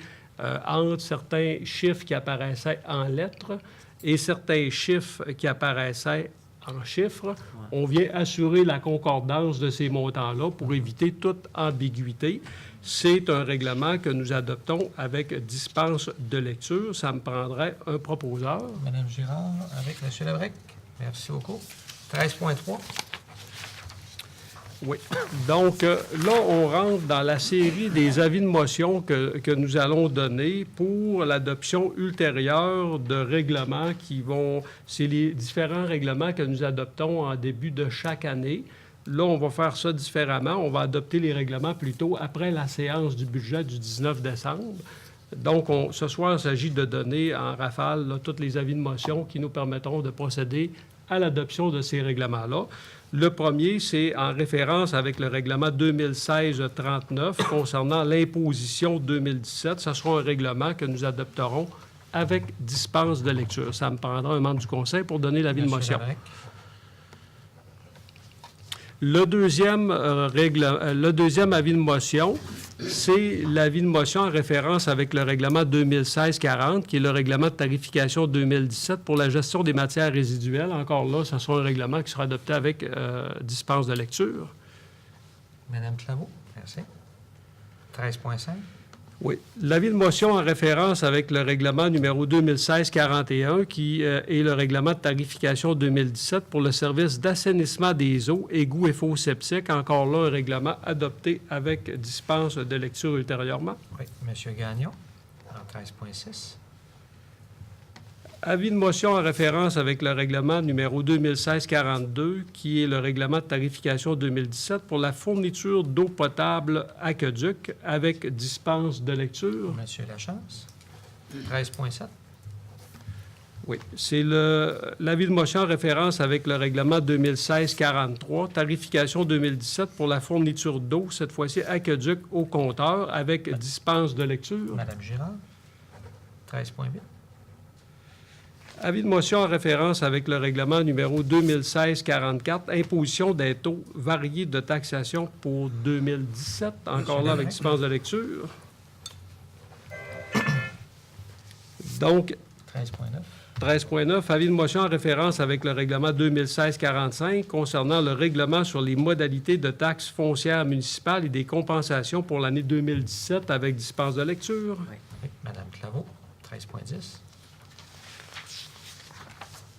Speaker 3: entre certains chiffres qui apparaissaient en lettres et certains chiffres qui apparaissaient en chiffres. On vient assurer la concordance de ces montants-là pour éviter toute ambiguïté. C'est un règlement que nous adoptons avec dispense de lecture. Ça me prendrait un proposeur.
Speaker 2: Madame Girard avec M. Labrec. Merci beaucoup. 13.3.
Speaker 3: Oui. Donc, là, on rentre dans la série des avis de motion que nous allons donner pour l'adoption ultérieure de règlements qui vont... C'est les différents règlements que nous adoptons en début de chaque année. Là, on va faire ça différemment. On va adopter les règlements plutôt après la séance du budget du 19 décembre. Donc, ce soir, il s'agit de donner en rafale là, tous les avis de motion qui nous permettront de procéder à l'adoption de ces règlements-là. Le premier, c'est en référence avec le règlement 2016-39 concernant l'imposition 2017. Ce sera un règlement que nous adopterons avec dispense de lecture. Ça me prendra un membre du Conseil pour donner l'avis de motion. Le deuxième avis de motion, c'est l'avis de motion en référence avec le règlement 2016-40, qui est le règlement de tarification 2017 pour la gestion des matières résiduelles. Encore là, ce sera un règlement qui sera adopté avec dispense de lecture.
Speaker 2: Madame Claveau, merci. 13.5.
Speaker 3: Oui. L'avis de motion en référence avec le règlement numéro 2016-41, qui est le règlement de tarification 2017 pour le service d'assainissement des eaux, égouts et fosses septiques. Encore là, un règlement adopté avec dispense de lecture ultérieurement.
Speaker 2: Oui. M. Gagnon, en 13.6.
Speaker 3: Avis de motion en référence avec le règlement numéro 2016-42, qui est le règlement de tarification 2017 pour la fourniture d'eau potable aqueduc avec dispense de lecture.
Speaker 2: M. Lachance, 13.7.
Speaker 3: Oui, c'est l'avis de motion en référence avec le règlement 2016-43, tarification 2017 pour la fourniture d'eau, cette fois-ci aqueduc au compteur avec dispense de lecture.
Speaker 2: Madame Girard, 13.8.
Speaker 3: Avis de motion en référence avec le règlement numéro 2016-44, imposition des taux variés de taxation pour 2017, encore là avec dispense de lecture. Donc, 13.9, avis de motion en référence avec le règlement 2016-45 concernant le règlement sur les modalités de taxes foncières municipales et des compensations pour l'année 2017 avec dispense de lecture.
Speaker 2: Oui. Madame Claveau, 13.10.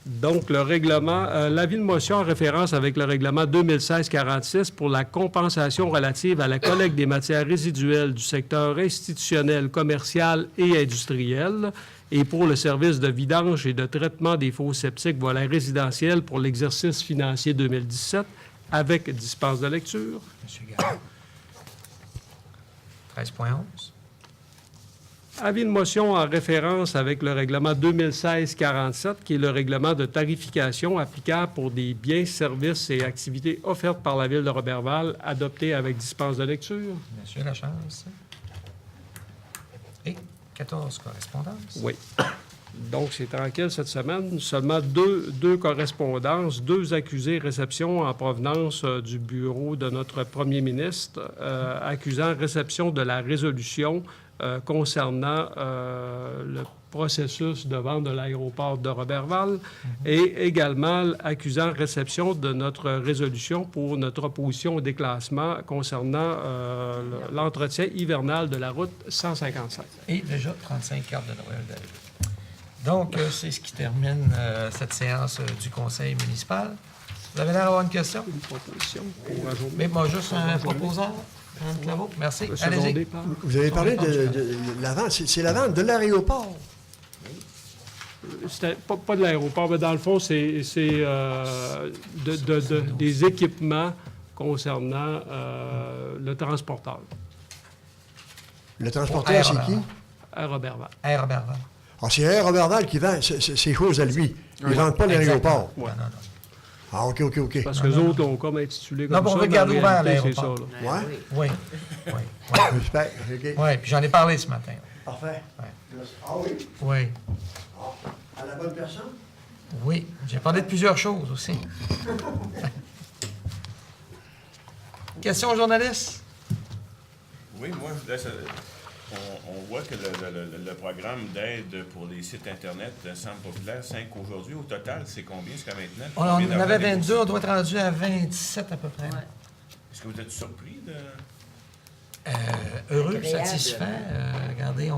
Speaker 3: Donc, le règlement, l'avis de motion en référence avec le règlement 2016-46 pour la compensation relative à la collecte des matières résiduelles du secteur institutionnel, commercial et industriel et pour le service de vidange et de traitement des fosses septiques volets résidentiels pour l'exercice financier 2017 avec dispense de lecture.
Speaker 2: M. Gagnon, 13.11.
Speaker 3: Avis de motion en référence avec le règlement 2016-47, qui est le règlement de tarification applicable pour des biens, services et activités offertes par la Ville de Roberval, adopté avec dispense de lecture.
Speaker 2: M. Lachance. 14 correspondances.
Speaker 3: Oui. Donc, c'est tranquille cette semaine. Seulement deux correspondances, 2 accusés réception en provenance du bureau de notre premier ministre, accusant réception de la résolution concernant le processus de vente de l'aéroport de Roberval et également accusant réception de notre résolution pour notre opposition au déclassement concernant l'entretien hivernal de la route 155.
Speaker 2: Et déjà 35 cartes de Noël d'arrivée. Donc, c'est ce qui termine cette séance du conseil municipal. Vous avez l'air d'avoir une question?
Speaker 3: Une proposition pour la journée.
Speaker 2: Mais moi, juste un proposant. Mme Claveau. Merci. Allez-y.
Speaker 4: Vous avez parlé de la vente. C'est la vente de l'aéroport.
Speaker 3: C'était pas de l'aéroport, mais dans le fond, c'est des équipements concernant le transporteur.
Speaker 4: Le transporteur, c'est qui?
Speaker 3: Air Roberval.
Speaker 2: Air Roberval.
Speaker 4: Ah, c'est Air Roberval qui vend ses choses à lui. Ils ne vendent pas l'aéroport.
Speaker 2: Ouais. Non.
Speaker 4: Ah, OK.
Speaker 3: Parce que les autres l'ont comme intitulé comme ça.
Speaker 2: Non, on veut garder ouvert l'aéroport.
Speaker 4: Ouais?
Speaker 2: Oui.
Speaker 4: J'espère. OK.
Speaker 2: Oui, puis j'en ai parlé ce matin.
Speaker 4: Parfait.
Speaker 2: Ouais.
Speaker 4: Ah oui?
Speaker 2: Oui.
Speaker 4: À la bonne personne?
Speaker 2: Oui, j'ai parlé de plusieurs choses aussi. Question aux journalistes?
Speaker 12: Oui, moi, je voulais... On voit que le programme d'aide pour les sites Internet semble populaire. 5 aujourd'hui. Au total, c'est combien jusqu'à maintenant?
Speaker 2: On en avait 22, on doit être rendu à 27 à peu près.
Speaker 8: Ouais.
Speaker 12: Est-ce que vous êtes surpris de...
Speaker 2: Heureux,
Speaker 8: Agréable.
Speaker 2: satisfait. Regardez,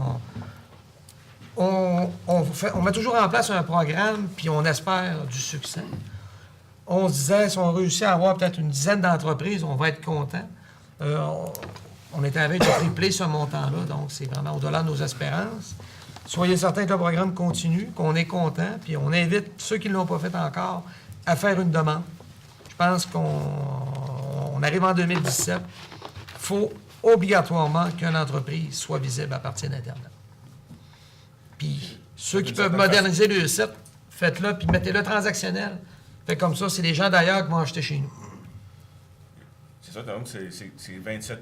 Speaker 2: on met toujours en place un programme, puis on espère du succès. On se disait, si on réussit à avoir peut-être une dizaine d'entreprises, on va être content. On était avec de tripler ce montant-là, donc c'est vraiment au-delà de nos espérances. Soyez certains que le programme continue, qu'on est content, puis on invite ceux qui ne l'ont pas fait encore à faire une demande. Je pense qu'on arrive en 2017. Il faut obligatoirement qu'une entreprise soit visible à partir d'Internet. Puis ceux qui peuvent moderniser le site, faites-le, puis mettez-le transactionnel. Fait comme ça, c'est les gens d'ailleurs qui vont acheter chez nous.
Speaker 12: C'est ça, donc, c'est 27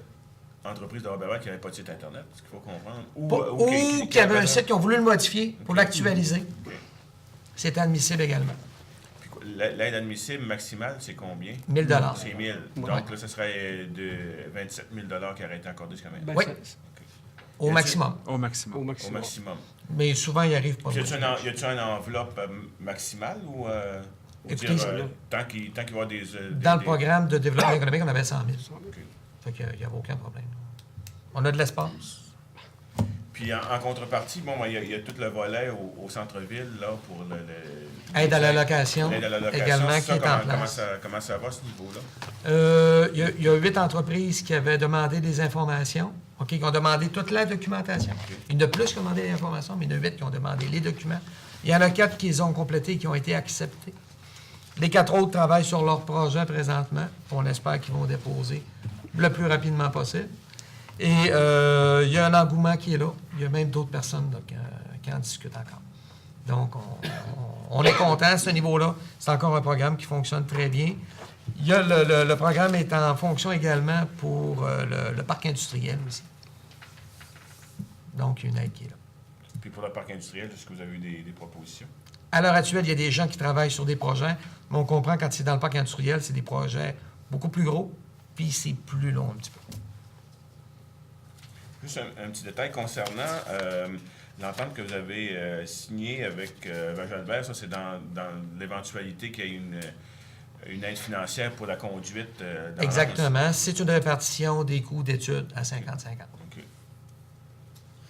Speaker 12: entreprises de Roberval qui n'avaient pas de site Internet, ce qu'il faut comprendre.
Speaker 2: Ou qui avaient un site qui ont voulu le modifier pour l'actualiser. C'est admissible également.
Speaker 12: Puis l'aide admissible maximale, c'est combien?
Speaker 2: 1 000
Speaker 12: C'est 1 000. Donc là, ce serait de 27 000 qui auraient été accordés jusqu'à maintenant.
Speaker 2: Oui. Au maximum.
Speaker 5: Au maximum.
Speaker 12: Au maximum.
Speaker 2: Mais souvent, il arrive pas.
Speaker 12: Y a-t-il une enveloppe maximale ou...
Speaker 2: Écoutez,
Speaker 12: tant qu'il va y avoir des...
Speaker 2: dans le programme de développement économique, on avait 100 000. Fait qu'il n'y avait aucun problème. On a de l'espace.
Speaker 12: Puis en contrepartie, bon, il y a tout le volet au centre-ville, là, pour
Speaker 2: Aide à la location, également,
Speaker 12: ça,
Speaker 2: qui est en place.
Speaker 12: Comment ça va, ce niveau-là?
Speaker 2: Il y a 8 entreprises qui avaient demandé des informations, qui ont demandé toute la documentation. Il y en a plus qui ont demandé les informations, mais il y en a 8 qui ont demandé les documents. Il y en a 4 qui les ont complétés et qui ont été acceptés. Les 4 autres travaillent sur leur projet présentement. On espère qu'ils vont déposer le plus rapidement possible. Et il y a un engouement qui est là. Il y a même d'autres personnes là, qui en discutent encore. Donc, on est content à ce niveau-là. C'est encore un programme qui fonctionne très bien. Il y a le programme est en fonction également pour le parc industriel aussi. Donc, il y a une aide qui est là.
Speaker 12: Puis pour le parc industriel, est-ce que vous avez eu des propositions?
Speaker 2: À l'heure actuelle, il y a des gens qui travaillent sur des projets, mais on comprend quand c'est dans le parc industriel, c'est des projets beaucoup plus gros, puis c'est plus long un petit peu.
Speaker 12: Juste un petit détail concernant l'entente que vous avez signée avec Vajalbert. Ça, c'est dans l'éventualité qu'il y ait une aide financière pour la conduite.
Speaker 2: Exactement. C'est une répartition des coûts d'études à 50-50.
Speaker 12: OK.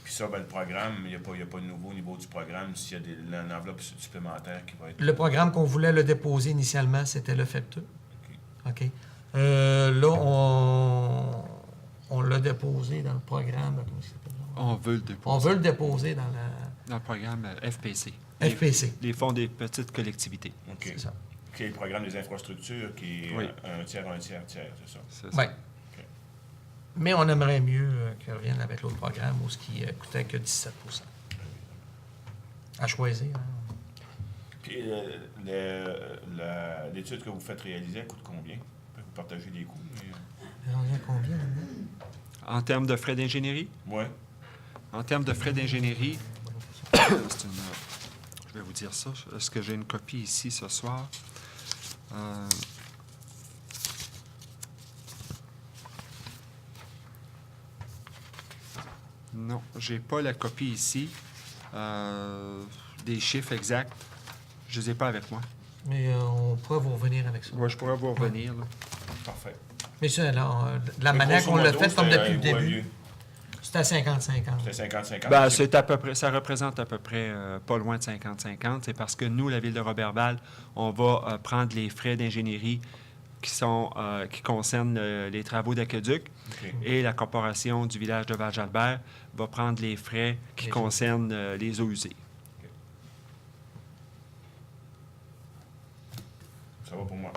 Speaker 12: Puis ça, le programme, il n'y a pas de nouveau au niveau du programme s'il y a une enveloppe supplémentaire qui va être...
Speaker 2: Le programme qu'on voulait le déposer initialement, c'était le FEPTE. OK. Là, on l'a déposé dans le programme. Comment ça s'appelle?
Speaker 5: On veut le déposer.
Speaker 2: On veut le déposer dans
Speaker 5: le programme FPC.
Speaker 2: FPC.
Speaker 5: Les fonds des petites collectivités.
Speaker 12: OK.
Speaker 2: C'est ça.
Speaker 12: Qui est le programme des infrastructures, qui est un tiers, c'est ça?
Speaker 5: C'est ça.
Speaker 2: Oui. Okay. Mais on aimerait mieux qu'ils reviennent avec l'autre programme où ce qui coûtait que 17 % à choisir. Hein.
Speaker 12: Puis l'étude que vous faites réaliser, elle coûte combien? Vous partagez les coûts. Mais...
Speaker 2: On revient combien là-dedans?
Speaker 5: En termes de frais d'ingénierie?
Speaker 12: Oui.
Speaker 5: En termes de frais d'ingénierie, je vais vous dire ça. Est-ce que j'ai une copie ici ce soir? Non, j'ai pas la copie ici des chiffres exacts. Je les ai pas avec moi.
Speaker 2: Mais on pourrait vous revenir avec ça.
Speaker 5: Oui, je pourrais vous revenir. Là.
Speaker 12: Parfait.
Speaker 2: Mais ça, là, de la manière qu'on l'a fait, comme depuis le début, c'était à 50-50.
Speaker 12: C'était 50-50.
Speaker 5: Ben, c'est à peu près, ça représente à peu près pas loin de 50-50. C'est parce que nous, la Ville de Roberval, on va prendre les frais d'ingénierie qui concernent les travaux d'aqueduc.
Speaker 12: OK.
Speaker 5: Et la Corporation du village de Val-Jalbert va prendre les frais qui concernent les eaux usées.
Speaker 12: Ça va pour moi.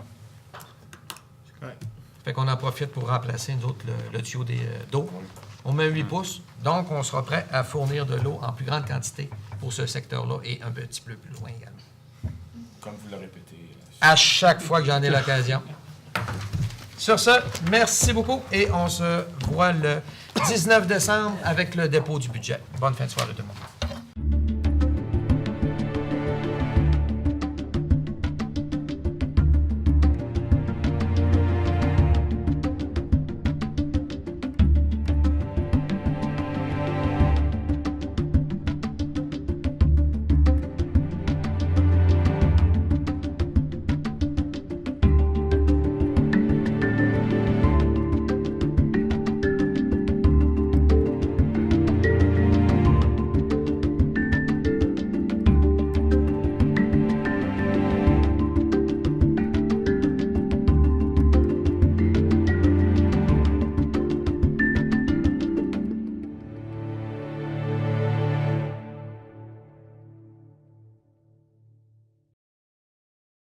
Speaker 2: Fait qu'on en profite pour remplacer, nous autres, le tuyau d'eau. On met 8 pouces, donc on sera prêt à fournir de l'eau en plus grande quantité pour ce secteur-là et un petit peu plus loin également.
Speaker 12: Comme vous le répétez.
Speaker 2: À chaque fois que j'en ai l'occasion. Sur ce, merci beaucoup et on se voit le 19 décembre avec le dépôt du budget. Bonne fin de soirée tout le monde.